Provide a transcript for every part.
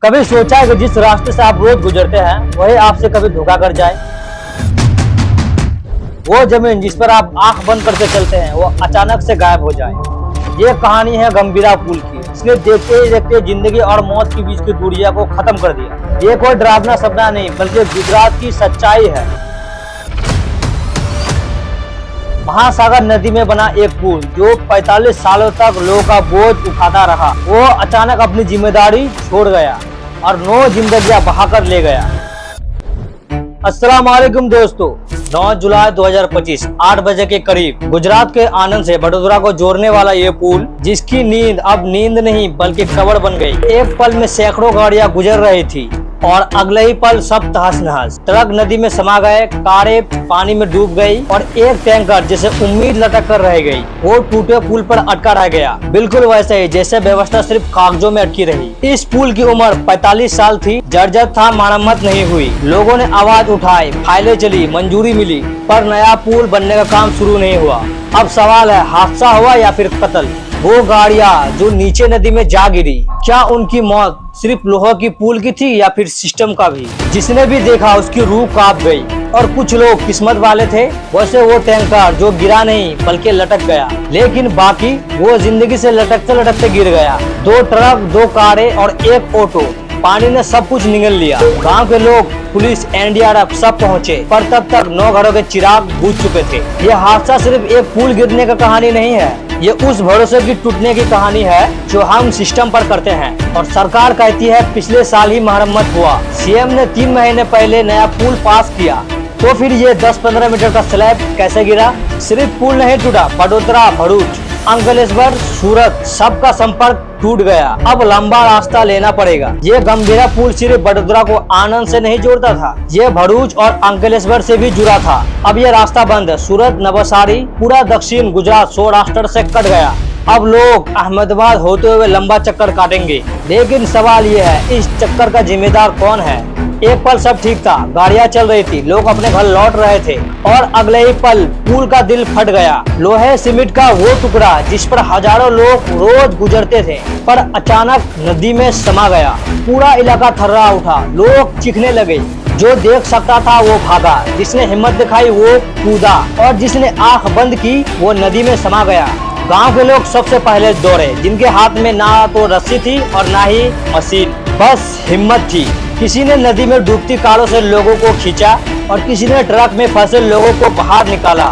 कभी सोचा है कि जिस रास्ते से आप रोज गुजरते हैं वही आपसे कभी धोखा कर जाए? वो जमीन जिस पर आप आंख बंद करके चलते हैं वो अचानक से गायब हो जाए। ये कहानी है गंभीरा पुल की। इसने देखते ही देखते जिंदगी और मौत के बीच की दूरिया को खत्म कर दिया। ये कोई डरावना सपना नहीं बल्कि गुजरात की सच्चाई है। महासागर नदी में बना एक पुल जो 45 सालों तक लोगों का बोझ उठाता रहा, वो अचानक अपनी जिम्मेदारी छोड़ गया और 9 जिंदगियां बहाकर ले गया। अस्सलाम वालेकुम दोस्तों, 9 जुलाई 2025 8 बजे के करीब गुजरात के आनंद से वडोदरा को जोड़ने वाला ये पुल, जिसकी नींद अब नींद नहीं बल्कि कब्र बन गई। एक पल में सैकड़ों गाड़ियां गुजर रही थी और अगले ही पल सब तहस नहस। ट्रक नदी में समा गए, कारें पानी में डूब गई और एक टैंकर जैसे उम्मीद लटक कर रह गई वो टूटे पुल पर अटका रह गया। बिल्कुल वैसे ही जैसे व्यवस्था सिर्फ कागजों में अटकी रही। इस पुल की उम्र 45 साल थी, जर्जर था, मरम्मत नहीं हुई। लोगों ने आवाज उठाई, फाइलें चली, मंजूरी मिली, पर नया पुल बनने का काम शुरू नहीं हुआ। अब सवाल है, हादसा हुआ या फिर कत्ल? वो गाड़ियां जो नीचे नदी में जा गिरी, क्या उनकी मौत सिर्फ लोहा की पुल की थी या फिर सिस्टम का भी? जिसने भी देखा उसकी रूह कांप गई। और कुछ लोग किस्मत वाले थे, वैसे वो टैंकर जो गिरा नहीं बल्कि लटक गया। लेकिन बाकी वो जिंदगी से लटकते लटकते गिर गया। 2 ट्रक, 2 कारें और एक ऑटो, पानी ने सब कुछ निगल लिया। गांव के लोग, पुलिस, एनडीआरएफ सब पहुंचे, पर तब तक 9 घरों के चिराग बुझ चुके थे। ये हादसा सिर्फ एक पुल गिरने का कहानी नहीं है, ये उस भरोसे की टूटने की कहानी है जो हम सिस्टम पर करते हैं। और सरकार कहती है पिछले साल ही मरम्मत हुआ, सीएम ने 3 महीने पहले नया पुल पास किया, तो फिर ये 10-15 मीटर का स्लैब कैसे गिरा? सिर्फ पुल नहीं टूटा, वडोदरा, भरूच, अंकलेश्वर, सूरत सबका संपर्क टूट गया। अब लंबा रास्ता लेना पड़ेगा। ये गंभीरा पुल सिर्फ वडोदरा को आनंद से नहीं जोड़ता था, ये भरूच और अंकलेश्वर से भी जुड़ा था। अब ये रास्ता बंद है। सूरत, नवसारी, पूरा दक्षिण गुजरात सौराष्ट्र से कट गया। अब लोग अहमदाबाद होते हुए लंबा चक्कर काटेंगे। लेकिन सवाल ये है, इस चक्कर का जिम्मेदार कौन है? एक पल सब ठीक था, गाड़ियां चल रही थी, लोग अपने घर लौट रहे थे, और अगले ही पल पुल का दिल फट गया। लोहे सीमेंट का वो टुकड़ा जिस पर हजारों लोग रोज गुजरते थे, पर अचानक नदी में समा गया। पूरा इलाका थर्रा उठा, लोग चीखने लगे। जो देख सकता था वो भागा, जिसने हिम्मत दिखाई वो कूदा, और जिसने आंख बंद की वो नदी में समा गया। गांव के लोग सबसे पहले दौड़े, जिनके हाथ में ना तो रस्सी थी और ना ही मशीन, बस हिम्मत थी। किसी ने नदी में डूबती कारों से लोगों को खींचा और किसी ने ट्रक में फंसे लोगों को बाहर निकाला।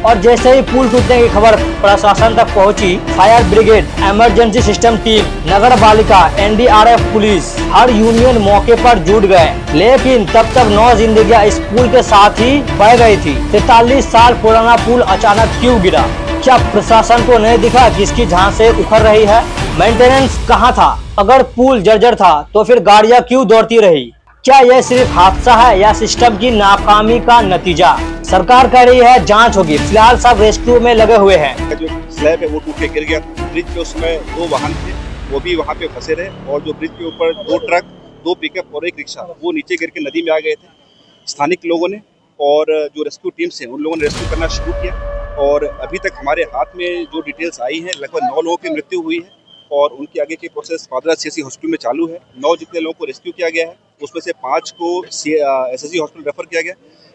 और जैसे ही पुल टूटने की खबर प्रशासन तक पहुंची, fire brigade, emergency system team, नगर पालिका, एनडीआरएफ, पुलिस, हर यूनियन मौके पर जुट गए। लेकिन तब तक 9 जिंदगियां इस पुल के साथ ही बह गई थी। 43 साल पुराना पुल अचानक क्यों गिरा? क्या प्रशासन को नहीं दिखा कि इसकी झांसे उखड़ रही है? मेंटेनेंस कहाँ था? अगर पुल जर्जर था तो फिर गाड़ियां क्यों दौड़ती रही? क्या यह सिर्फ हादसा है या सिस्टम की नाकामी का नतीजा? सरकार कह रही है जांच होगी, फिलहाल सब रेस्क्यू में लगे हुए हैं। जो स्लैब है वो टूट के गिर गया। ब्रिज पे उसमें 2 वाहन थे, वो भी वहाँ पे फंसे रहे, और जो ब्रिज के ऊपर 2 ट्रक, 2 पिकअप और एक रिक्शा, वो नीचे गिर के नदी में आ गए थे। स्थानिक लोगों ने और जो रेस्क्यू टीम्स हैं उन लोगों ने रेस्क्यू करना शुरू किया, और अभी तक हमारे हाथ में जो डिटेल्स आई हैं, लगभग 9 लोगों की मृत्यु हुई है, और उनकी आगे की प्रोसेस पादरा सीएससी हॉस्पिटल में चालू है। 9 जितने लोगों को रेस्क्यू किया गया है उसमें से 5 को एसएससी हॉस्पिटल रेफर किया गया।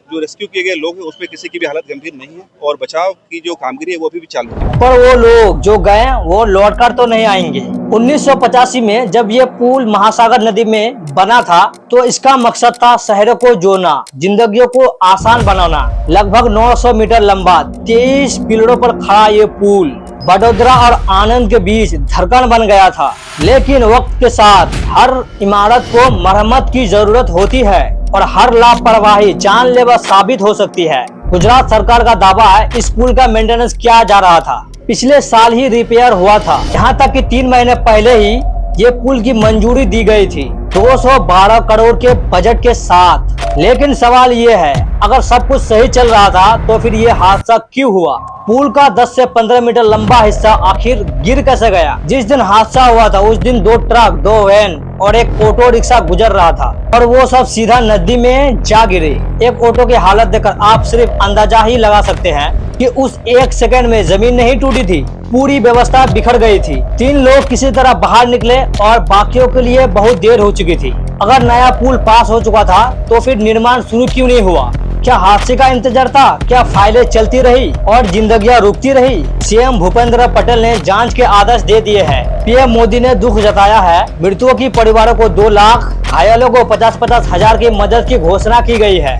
जो रेस्क्यू किए गए लोग हैं उसमें किसी की भी हालत गंभीर नहीं है, और बचाव की जो कामगिरी है वो भी चालू है। पर वो लोग जो गए वो लौटकर तो नहीं आएंगे। 1985 में जब ये पुल महासागर नदी में बना था तो इसका मकसद था शहरों को जोड़ना, जिंदगियों को आसान बनाना। लगभग 900 मीटर लंबा 23 पिलरों पर खड़ा ये पुल वडोदरा और आनंद के बीच धड़कन बन गया था। लेकिन वक्त के साथ हर इमारत को मरम्मत की जरूरत होती है और हर लापरवाही जानलेवा साबित हो सकती है। गुजरात सरकार का दावा है इस पुल का मेंटेनेंस किया जा रहा था, पिछले साल ही रिपेयर हुआ था। यहाँ तक कि 3 महीने पहले ही ये पुल की मंजूरी दी गई थी 212 करोड़ के बजट के साथ। लेकिन सवाल ये है, अगर सब कुछ सही चल रहा था तो फिर ये हादसा क्यों हुआ? पुल का 10 से 15 मीटर लंबा हिस्सा आखिर गिर कैसे गया? जिस दिन हादसा हुआ था उस दिन 2 ट्रक, 2 वैन और एक ऑटो रिक्शा गुजर रहा था, और वो सब सीधा नदी में जा गिरे। एक ऑटो की हालत देखकर आप सिर्फ अंदाजा ही लगा सकते हैं कि उस एक सेकंड में जमीन नहीं टूटी थी, पूरी व्यवस्था बिखर गई थी। 3 लोग किसी तरह बाहर निकले और बाकियों के लिए बहुत देर हो चुकी थी। अगर नया पुल पास हो चुका था तो फिर निर्माण शुरू क्यों नहीं हुआ? क्या हादसे का इंतजार था? क्या फाइलें चलती रही और जिंदगियां रुकती रही? सीएम भूपेंद्र पटेल ने जांच के आदेश दे दिए हैं। पीएम मोदी ने दुख जताया है। मृतकों की परिवारों को 2 लाख, घायलों को 50-50 हजार की मदद की घोषणा की गई है।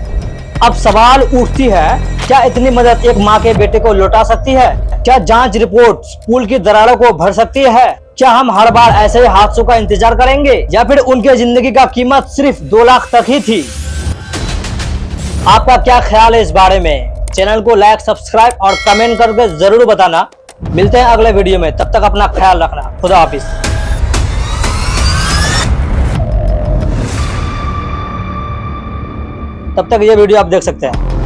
अब सवाल उठती है, क्या इतनी मदद एक माँ के बेटे को लौटा सकती है? क्या जांच रिपोर्ट पुल की दरारों को भर सकती है? क्या हम हर बार ऐसे ही हादसों का इंतजार करेंगे या फिर उनके जिंदगी का कीमत सिर्फ 2 लाख तक ही थी? आपका क्या ख्याल है इस बारे में? चैनल को लाइक, सब्सक्राइब और कमेंट करके जरूर बताना। मिलते हैं अगले वीडियो में, तब तक अपना ख्याल रखना। खुदा हाफिज। तब तक ये वीडियो आप देख सकते हैं।